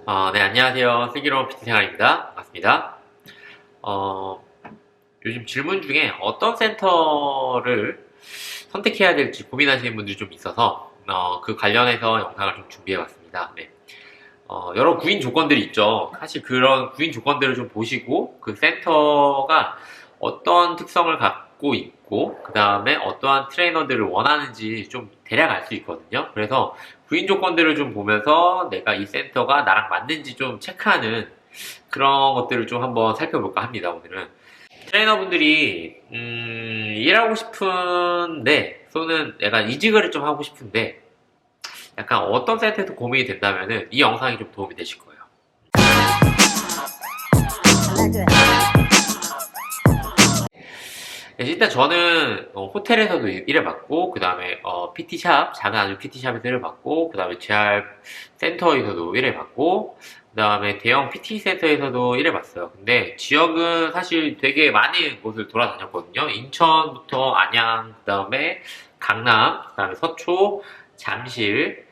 네, 안녕하세요. 슬기로운 PT 생활입니다. 반갑습니다. 어, 요즘 질문 중에 어떤 센터를 선택해야 될지 고민하시는 분들이 좀 있어서, 그 관련해서 영상을 좀 준비해 봤습니다. 네. 여러 구인 조건들이 있죠. 사실 그런 구인 조건들을 좀 보시고, 그 센터가 어떤 특성을 갖고 있고, 그 다음에 어떠한 트레이너들을 원하는지 좀 대략 알 수 있거든요. 그래서 구인 조건들을 좀 보면서 내가 이 센터가 나랑 맞는지 좀 체크하는 그런 것들을 좀 한번 살펴볼까 합니다, 오늘은. 트레이너분들이, 일하고 싶은데, 또는 내가 이직을 좀 하고 싶은데, 약간 어떤 센터에서 고민이 된다면은 이 영상이 좀 도움이 되실 거예요. 네, 일단 저는 호텔에서도 일해봤고, 그 다음에 PT샵, 작은 아주 PT샵에서 일해봤고, 그 다음에 재활 센터에서도 일해봤고, 그 다음에 대형 PT 센터에서도 일해봤어요. 근데 지역은 사실 되게 많은 곳을 돌아다녔거든요. 인천부터 안양, 그 다음에 강남, 그 다음에 서초, 잠실,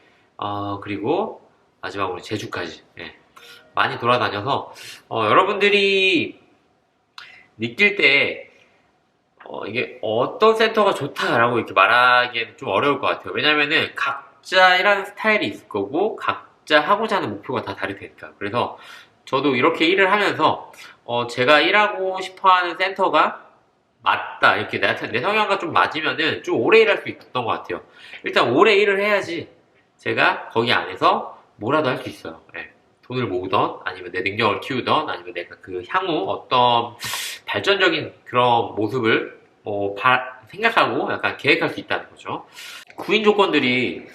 그리고 마지막으로 제주까지. 예, 많이 돌아다녀서 여러분들이 느낄 때 이게 어떤 센터가 좋다라고 이렇게 말하기에는 좀 어려울 것 같아요. 왜냐면은 각자 일하는 스타일이 있을 거고, 각자 하고자 하는 목표가 다 다를 테니까. 그래서 저도 이렇게 일을 하면서, 제가 일하고 싶어 하는 센터가 맞다. 이렇게 내 성향과 좀 맞으면은 좀 오래 일할 수 있었던 것 같아요. 일단 오래 일을 해야지 제가 거기 안에서 뭐라도 할 수 있어요. 예. 돈을 모으던, 아니면 내 능력을 키우던, 아니면 내가 그 향후 어떤 발전적인 그런 모습을 생각하고 약간 계획할 수 있다는 거죠. 구인 조건들이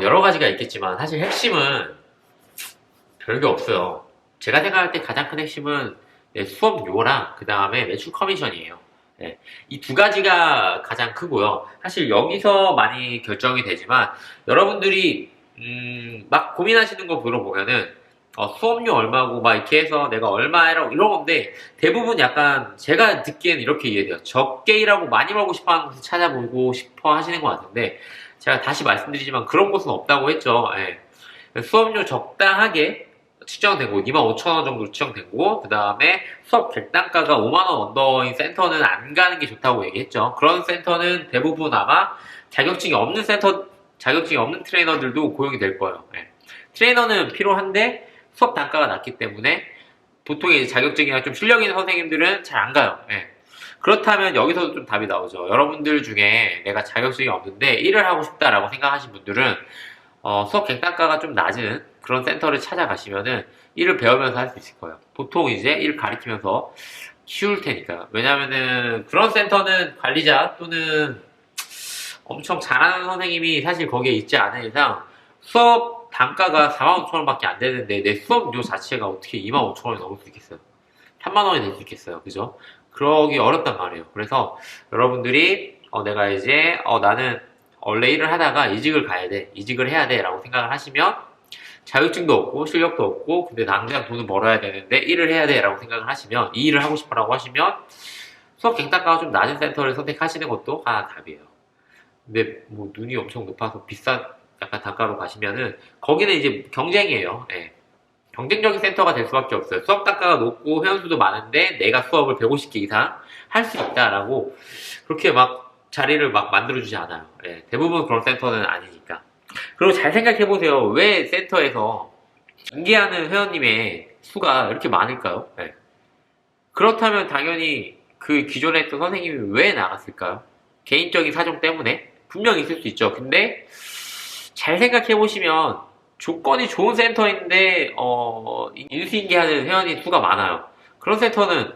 여러 가지가 있겠지만 사실 핵심은 별게 없어요. 제가 생각할 때 가장 큰 핵심은 수업료랑 그 다음에 매출 커미션이에요. 네, 이 두 가지가 가장 크고요. 사실 여기서 많이 결정이 되지만 여러분들이 막 고민하시는 거 물어보면은 수업료 얼마고 막 이렇게 해서 내가 얼마 해라고 이런 건데 대부분 약간 제가 듣기엔 이렇게 이해돼요. 적게 일하고 많이 벌고 싶어 하는 곳을 찾아보고 싶어 하시는 것 같은데 제가 다시 말씀드리지만 그런 곳은 없다고 했죠. 예. 수업료 적당하게 측정되고 25,000원 정도 측정되고 그 다음에 수업 객단가가 5만원 언더인 센터는 안 가는 게 좋다고 얘기했죠. 그런 센터는 대부분 아마 자격증이 없는 트레이너들도 고용이 될 거예요. 예. 트레이너는 필요한데 수업 단가가 낮기 때문에 보통 이제 자격증이나 좀 실력 있는 선생님들은 잘 안 가요. 예. 그렇다면 여기서도 좀 답이 나오죠. 여러분들 중에 내가 자격증이 없는데 일을 하고 싶다라고 생각하신 분들은 수업 객단가가 좀 낮은 그런 센터를 찾아가시면은 일을 배우면서 할 수 있을 거예요. 보통 이제 일 가리키면서 키울 테니까. 왜냐면은 그런 센터는 관리자 또는 엄청 잘하는 선생님이 사실 거기에 있지 않은 이상 수업 단가가 45,000원밖에 안 되는데 내 수업료 자체가 어떻게 25,000원이 넘을 수 있겠어요? 3만 원이 될 수 있겠어요. 그죠? 그러기 어렵단 말이에요. 그래서 여러분들이 내가 이제 나는 원래 일을 하다가 이직을 가야 돼. 이직을 해야 돼. 라고 생각을 하시면 자격증도 없고 실력도 없고 근데 당장 돈을 벌어야 되는데 일을 해야 돼. 라고 생각을 하시면 이 일을 하고 싶어라고 하시면 수업 갱단가가 좀 낮은 센터를 선택하시는 것도 하나 답이에요. 근데 뭐 눈이 엄청 높아서 비싼 약간 단가로 가시면은 거기는 이제 경쟁이에요. 예. 경쟁적인 센터가 될 수밖에 없어요. 수업 단가가 높고 회원수도 많은데 내가 수업을 150개 이상 할 수 있다라고 그렇게 막 자리를 막 만들어주지 않아요. 예. 대부분 그런 센터는 아니니까. 그리고 잘 생각해보세요. 왜 센터에서 인계하는 회원님의 수가 이렇게 많을까요? 예. 그렇다면 당연히 그 기존에 했던 선생님이 왜 나갔을까요? 개인적인 사정 때문에? 분명히 있을 수 있죠. 근데 잘 생각해보시면 조건이 좋은 센터인데 인수인계하는 회원이 수가 많아요. 그런 센터는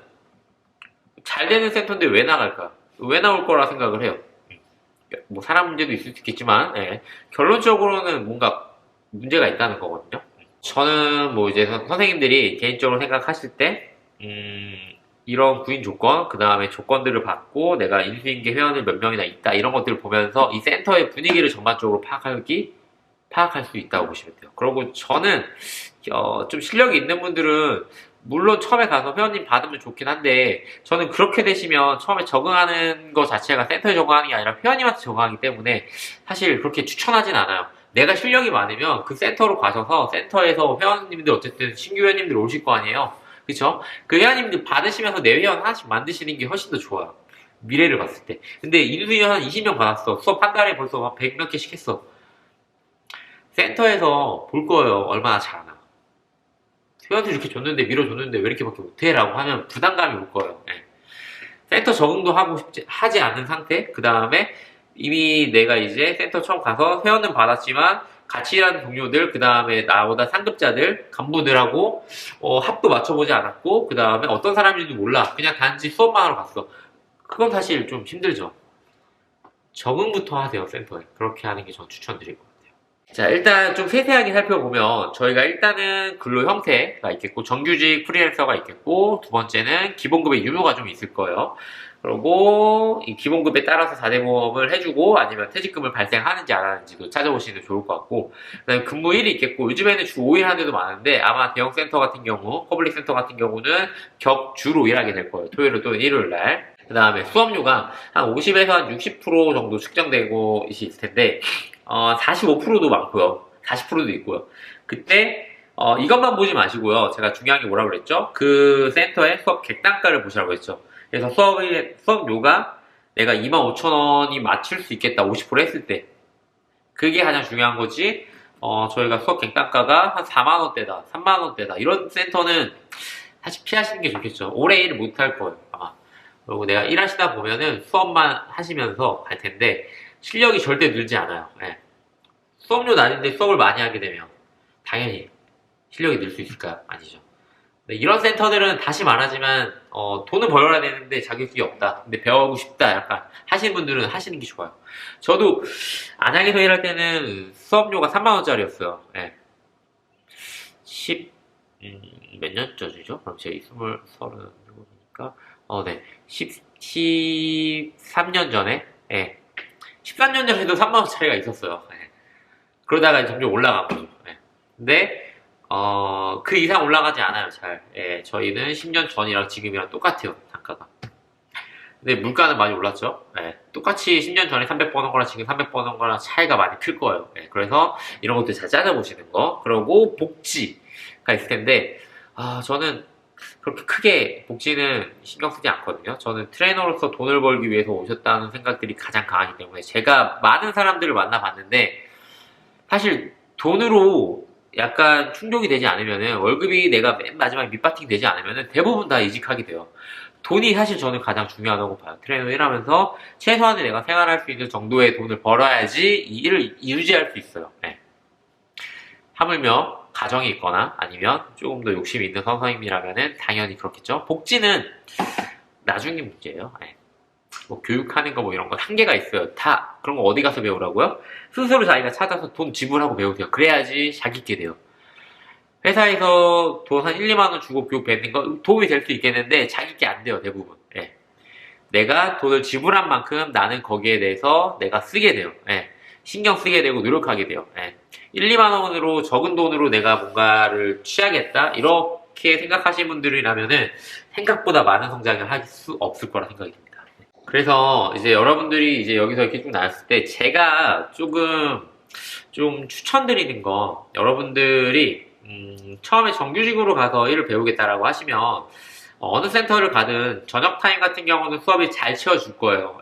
잘 되는 센터인데 왜 나갈까? 왜 나올 거라 생각을 해요. 뭐 사람 문제도 있을 수 있겠지만 예. 결론적으로는 뭔가 문제가 있다는 거거든요. 저는 뭐 이제 선생님들이 개인적으로 생각하실 때 이런 구인 조건, 그 다음에 조건들을 받고 내가 인수인계 회원을 몇 명이나 있다 이런 것들을 보면서 이 센터의 분위기를 전반적으로 파악할 수 있다고 보시면 돼요. 그리고 저는 좀 실력이 있는 분들은 물론 처음에 가서 회원님 받으면 좋긴 한데 저는 그렇게 되시면 처음에 적응하는 것 자체가 센터에 적응하는 게 아니라 회원님한테 적응하기 때문에 사실 그렇게 추천하진 않아요. 내가 실력이 많으면 그 센터로 가셔서 센터에서 회원님들 어쨌든 신규 회원님들 오실 거 아니에요. 그쵸? 그 회원님들 받으시면서 내 회원 하나씩 만드시는 게 훨씬 더 좋아요. 미래를 봤을 때. 근데 인수위원 한 20명 받았어. 수업 한 달에 벌써 한 100 몇 개씩 했어. 센터에서 볼 거예요. 얼마나 잘하나. 회원들 이렇게 줬는데 밀어줬는데 왜 이렇게밖에 못해? 라고 하면 부담감이 올 거예요. 예. 센터 적응도 하지 않은 상태. 그 다음에 이미 내가 이제 센터 처음 가서 회원은 받았지만 같이 일하는 동료들, 그 다음에 나보다 상급자들, 간부들하고 합도 맞춰보지 않았고, 그 다음에 어떤 사람인지도 몰라. 그냥 단지 수업만 하러 갔어. 그건 사실 좀 힘들죠. 적응부터 하세요, 센터에. 그렇게 하는 게 전 추천드릴 것 같아요. 자, 일단 좀 세세하게 살펴보면 저희가 일단은 근로 형태가 있겠고, 정규직 프리랜서가 있겠고, 두 번째는 기본급의 유무가 좀 있을 거예요. 그리고 이 기본급에 따라서 4대 보험을 해주고 아니면 퇴직금을 발생하는지 안 하는지도 찾아보시는 게 좋을 것 같고, 그다음에 근무 일이 있겠고, 요즘에는 주 5일 하는 데도 많은데 아마 대형 센터 같은 경우, 퍼블릭 센터 같은 경우는 격주로 일하게 될 거예요. 토요일 또는 일요일 날. 그 다음에 수업료가 한 50에서 한 60% 정도 측정되고 있을 텐데 45%도 많고요. 40%도 있고요. 그때 이것만 보지 마시고요. 제가 중요한 게 뭐라고 그랬죠? 그 센터의 수업 객단가를 보시라고 했죠. 그래서 수업료가 내가 25,000원이 맞출 수 있겠다. 50% 했을 때. 그게 가장 중요한 거지. 저희가 수업 객단가가 한 4만원대다, 3만원대다. 이런 센터는 사실 피하시는 게 좋겠죠. 오래 일을 못 할 거예요, 아마. 그리고 내가 일하시다 보면은 수업만 하시면서 갈 텐데, 실력이 절대 늘지 않아요. 예. 수업료 낮은데 수업을 많이 하게 되면, 당연히 실력이 늘 수 있을까요? 아니죠. 네, 이런 센터들은 다시 말하지만 돈은 벌어야 되는데 자격이 없다. 근데 배우고 싶다. 약간 하시는 분들은 하시는 게 좋아요. 저도 안양에서 일할 때는 수업료가 3만 원짜리였어요. 네. 몇 년 전이죠? 그럼 제 37이니까 네. 13년 전에 13년 전에도 3만 원짜리가 있었어요. 그러다가 점점 올라간 거죠. 근데 그 이상 올라가지 않아요, 잘. 저희는 10년 전이랑 지금이랑 똑같아요, 단가가. 근데 물가는 많이 올랐죠. 똑같이 10년 전에 300 버는 거랑 지금 300 버는 거랑 차이가 많이 클 거예요. 그래서 이런 것들 잘 찾아보시는 거. 그리고 복지가 있을 텐데, 저는 그렇게 크게 복지는 신경 쓰지 않거든요. 저는 트레이너로서 돈을 벌기 위해서 오셨다는 생각들이 가장 강하기 때문에 제가 많은 사람들을 만나봤는데, 사실 돈으로 약간 충족이 되지 않으면은 월급이 내가 맨 마지막에 밑바탕 되지 않으면은 대부분 다 이직하게 돼요. 돈이 사실 저는 가장 중요하다고 봐요. 트레이너 일하면서 최소한의 내가 생활할 수 있는 정도의 돈을 벌어야지 이 일을 유지할 수 있어요. 하물며 가정이 있거나 아니면 조금 더 욕심이 있는 선생님이라면은 당연히 그렇겠죠. 복지는 나중에 문제예요. 뭐 교육하는 거 뭐 이런 거 한계가 있어요. 다 그런 거 어디 가서 배우라고요? 스스로 자기가 찾아서 돈 지불하고 배우세요. 그래야지 잘 있게 돼요. 회사에서 돈 한 1, 2만 원 주고 교육 받는 거 도움이 될 수 있겠는데 자기 게 안 돼요, 대부분. 내가 돈을 지불한 만큼 나는 거기에 대해서 내가 쓰게 돼요. 신경 쓰게 되고 노력하게 돼요. 1, 2만 원으로 적은 돈으로 내가 뭔가를 취하겠다 이렇게 생각하시는 분들이라면은 생각보다 많은 성장을 할 수 없을 거라 생각이 듭니다. 그래서 이제 여러분들이 이제 여기서 이렇게 쭉 나왔을 때 제가 조금 좀 추천드리는 거, 여러분들이 처음에 정규직으로 가서 일을 배우겠다라고 하시면 어느 센터를 가든 저녁 타임 같은 경우는 수업이 잘 채워줄 거예요.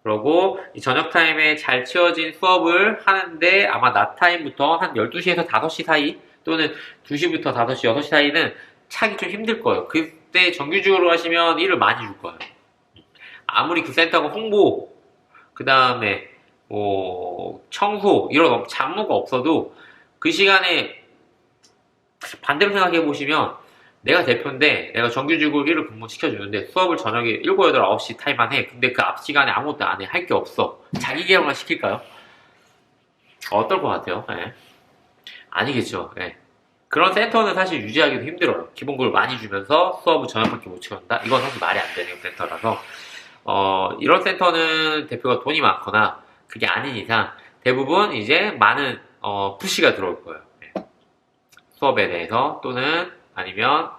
그리고 이 저녁 타임에 잘 채워진 수업을 하는데 아마 낮 타임부터 한 12시에서 5시 사이 또는 2시부터 5시, 6시 사이는 차기 좀 힘들 거예요. 그때 정규직으로 하시면 일을 많이 줄 거예요. 아무리 그 센터가 홍보, 그 다음에 뭐 청소 이런 잡무가 없어도 그 시간에 반대로 생각해 보시면 내가 대표인데 내가 정규직으로 일을 근무시켜주는데 수업을 저녁에 7, 8, 9시 타임만 해. 근데 그 앞 시간에 아무것도 안 해. 할 게 없어. 자기 개발만 시킬까요? 어떨 것 같아요? 아니겠죠. 그런 센터는 사실 유지하기도 힘들어요. 기본급을 많이 주면서 수업을 저녁밖에 못 채운다? 이건 사실 말이 안 되는 센터라서 이런 센터는 대표가 돈이 많거나 그게 아닌 이상 대부분 이제 많은 푸시가 들어올 거예요. 수업에 대해서 또는 아니면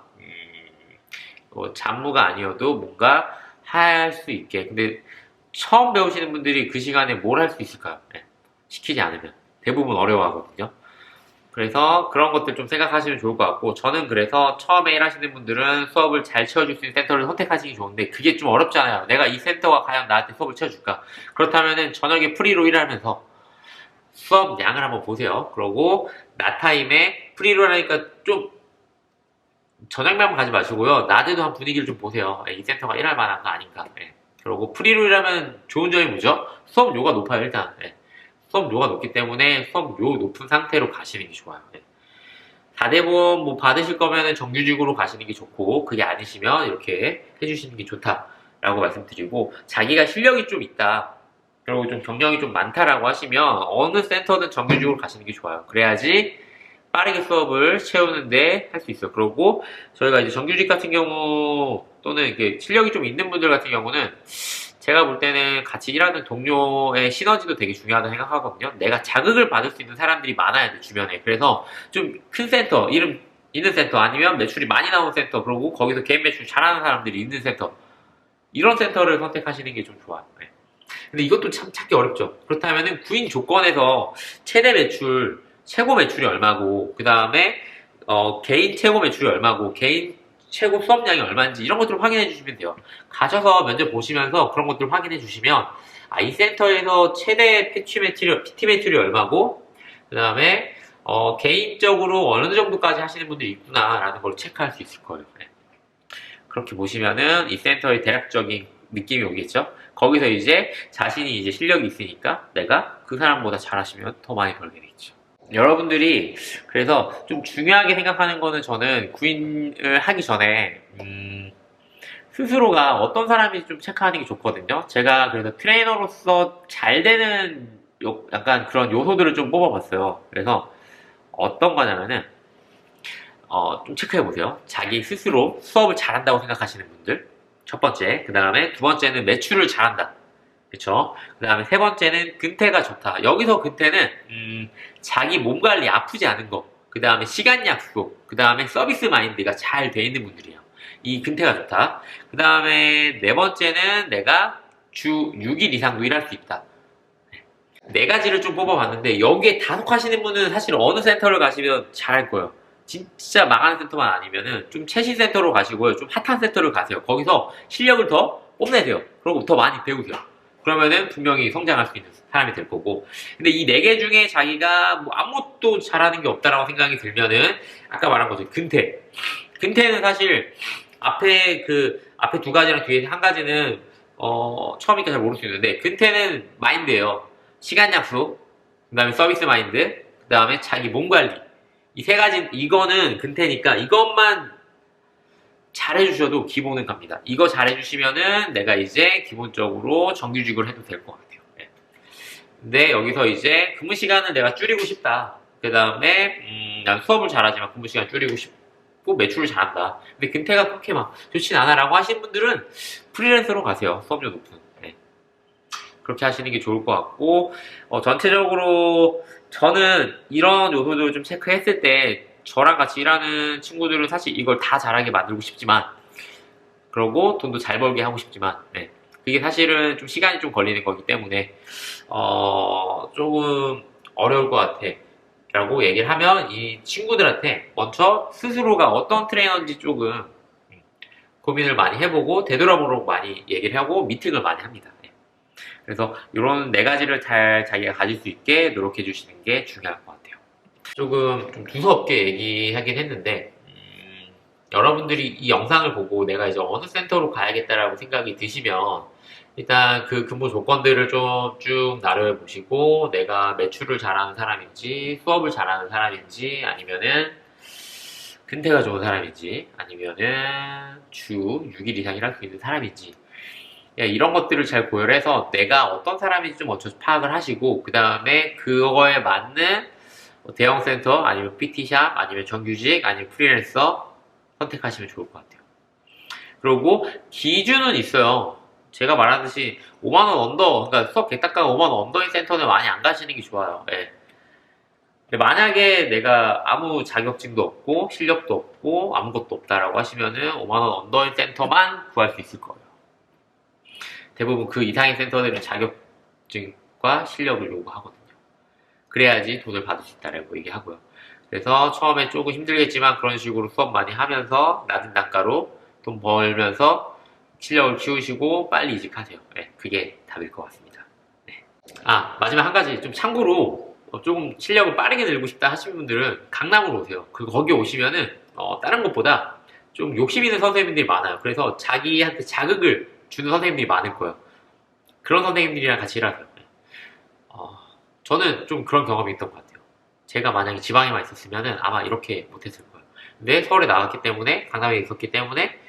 뭐 잡무가 아니어도 뭔가 할 수 있게. 근데 처음 배우시는 분들이 그 시간에 뭘 할 수 있을까요? 시키지 않으면 대부분 어려워하거든요. 그래서 그런 것들 좀 생각하시면 좋을 것 같고, 저는 그래서 처음에 일하시는 분들은 수업을 잘 채워줄 수 있는 센터를 선택하시기 좋은데, 그게 좀 어렵잖아요. 내가 이 센터가 과연 나한테 수업을 채워줄까? 그렇다면은 저녁에 프리로 일하면서 수업 양을 한번 보세요. 그러고 낮 타임에 프리로 하니까 좀 저녁만 가지 마시고요. 낮에도 한 분위기를 좀 보세요. 이 센터가 일할 만한가 아닌가. 예. 그리고 프리로 일하면 좋은 점이 뭐죠? 수업료가 높아요, 일단. 예. 수업료가 높기 때문에 수업료 높은 상태로 가시는 게 좋아요. 예. 4대보험 뭐 받으실 거면 정규직으로 가시는 게 좋고, 그게 아니시면 이렇게 해주시는 게 좋다라고 말씀드리고, 자기가 실력이 좀 있다, 그리고 좀 경력이 좀 많다라고 하시면 어느 센터든 정규직으로 가시는 게 좋아요. 그래야지 빠르게 수업을 채우는데 할 수 있어요. 그리고 저희가 이제 정규직 같은 경우 또는 이렇게 실력이 좀 있는 분들 같은 경우는 제가 볼 때는 같이 일하는 동료의 시너지도 되게 중요하다고 생각하거든요. 내가 자극을 받을 수 있는 사람들이 많아야 돼, 주변에. 그래서 좀 큰 센터, 이름 있는 센터, 아니면 매출이 많이 나오는 센터, 그리고 거기서 개인 매출 잘하는 사람들이 있는 센터, 이런 센터를 선택하시는 게 좀 좋아요. 네. 근데 이것도 참 찾기 어렵죠. 그렇다면은 구인 조건에서 최대 매출, 최고 매출이 얼마고, 그 다음에 개인 최고 매출이 얼마고, 개인 최고 수업량이 얼마인지 이런 것들을 확인해 주시면 돼요. 가셔서 면접 보시면서 그런 것들을 확인해 주시면, 아, 이 센터에서 최대 PT 매출이 얼마고, 그 다음에 개인적으로 어느 정도까지 하시는 분들이 있구나라는 걸 체크할 수 있을 거예요. 네. 그렇게 보시면은 이 센터의 대략적인 느낌이 오겠죠? 거기서 이제 자신이 이제 실력이 있으니까 내가 그 사람보다 잘하시면 더 많이 벌게 되겠죠. 여러분들이 그래서 좀 중요하게 생각하는 거는, 저는 구인을 하기 전에 스스로가 어떤 사람인지 좀 체크하는 게 좋거든요. 제가 그래서 트레이너로서 잘 되는 약간 그런 요소들을 좀 뽑아봤어요. 그래서 어떤 거냐면은 좀 체크해보세요. 자기 스스로 수업을 잘한다고 생각하시는 분들, 첫 번째. 그 다음에 두 번째는 매출을 잘한다. 그쵸? 그 다음에 세 번째는 근태가 좋다. 여기서 근태는 자기 몸 관리, 아프지 않은 거, 그 다음에 시간 약속, 그 다음에 서비스 마인드가 잘 돼 있는 분들이에요. 이 근태가 좋다. 그 다음에 네 번째는 내가 주 6일 이상도 일할 수 있다. 네 가지를 좀 뽑아봤는데, 여기에 다 속하시는 분은 사실 어느 센터를 가시면 잘할 거예요. 진짜 망하는 센터만 아니면은 좀 최신 센터로 가시고요. 좀 핫한 센터를 가세요. 거기서 실력을 더 뽐내세요. 그리고 더 많이 배우세요. 그러면은 분명히 성장할 수 있는 사람이 될 거고. 근데 이 네 개 중에 자기가 뭐 아무것도 잘하는 게 없다라고 생각이 들면은, 아까 말한 거죠. 근태. 근태는 사실 앞에 두 가지랑 뒤에 한 가지는 처음이니까 잘 모를 수 있는데, 근태는 마인드예요. 시간 약속, 그 다음에 서비스 마인드, 그 다음에 자기 몸 관리. 이 세 가지, 이거는 근태니까 이것만 잘해주셔도 기본은 갑니다. 이거 잘해주시면은 내가 이제 기본적으로 정규직을 해도 될 것 같아요. 네. 근데 여기서 이제 근무 시간을 내가 줄이고 싶다. 그 다음에 난 수업을 잘하지만 근무 시간 줄이고 싶고 매출을 잘한다. 근데 근태가 그렇게 막 좋진 않아라고 하시는 분들은 프리랜서로 가세요. 수업료 높은. 네. 그렇게 하시는 게 좋을 것 같고, 전체적으로 저는 이런 요소들을 좀 체크했을 때, 저랑 같이 일하는 친구들은 사실 이걸 다 잘하게 만들고 싶지만, 그러고 돈도 잘 벌게 하고 싶지만, 네. 그게 사실은 좀 시간이 좀 걸리는 거기 때문에 조금 어려울 것 같아 라고 얘기를 하면, 이 친구들한테 먼저 스스로가 어떤 트레이너인지 조금 고민을 많이 해보고 되돌아보려고 많이 얘기를 하고 미팅을 많이 합니다. 네. 그래서 이런 네 가지를 잘 자기가 가질 수 있게 노력해 주시는 게 중요할 것 같아요. 조금 좀 두서없게 얘기하긴 했는데, 여러분들이 이 영상을 보고 내가 이제 어느 센터로 가야겠다라고 생각이 드시면, 일단 그 근무 조건들을 좀 쭉 나눠보시고, 내가 매출을 잘하는 사람인지, 수업을 잘하는 사람인지, 아니면은 근태가 좋은 사람인지, 아니면은 주 6일 이상 일할 수 있는 사람인지, 이런 것들을 잘 고려해서 내가 어떤 사람인지 좀 먼저 파악을 하시고, 그 다음에 그거에 맞는 대형 센터, 아니면 PT샵, 아니면 정규직, 아니면 프리랜서 선택하시면 좋을 것 같아요. 그리고 기준은 있어요. 제가 말하듯이 5만원 언더, 그러니까 수업 개딱가가 5만원 언더인 센터는 많이 안 가시는 게 좋아요. 예. 근데 만약에 내가 아무 자격증도 없고 실력도 없고 아무것도 없다라고 하시면은 5만원 언더인 센터만 구할 수 있을 거예요. 대부분 그 이상의 센터들은 자격증과 실력을 요구하거든요. 그래야지 돈을 받을 수 있다라고 얘기하고요. 그래서 처음에 조금 힘들겠지만 그런 식으로 수업 많이 하면서 낮은 단가로 돈 벌면서 실력을 키우시고 빨리 이직하세요. 네, 그게 답일 것 같습니다. 네. 마지막 한 가지 좀 참고로 조금 실력을 빠르게 늘고 싶다 하시는 분들은 강남으로 오세요. 거기 오시면은 다른 곳보다 좀 욕심 있는 선생님들이 많아요. 그래서 자기한테 자극을 주는 선생님들이 많을 거예요. 그런 선생님들이랑 같이 일하세요. 저는 좀 그런 경험이 있던 것 같아요. 제가 만약에 지방에만 있었으면은 아마 이렇게 못했을 거예요. 근데 서울에 나왔기 때문에, 강남에 있었기 때문에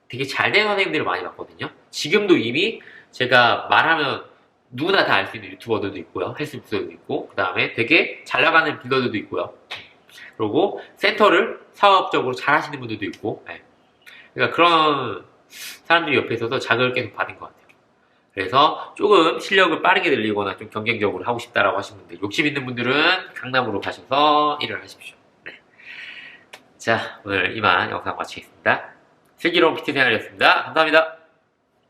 되게 잘 된 선생님들을 많이 봤거든요. 지금도 이미 제가 말하면 누구나 다 알 수 있는 유튜버들도 있고요. 헬스 부서도 있고, 그 다음에 되게 잘 나가는 빌더들도 있고요. 그리고 센터를 사업적으로 잘 하시는 분들도 있고, 네. 그러니까 그런 사람들이 옆에 있어서 자극을 계속 받은 것 같아요. 그래서 조금 실력을 빠르게 늘리거나 좀 경쟁적으로 하고 싶다라고 하시는 분들, 욕심 있는 분들은 강남으로 가셔서 일을 하십시오. 네. 자, 오늘 이만 영상 마치겠습니다. 슬기로운 PT 생활이었습니다. 감사합니다.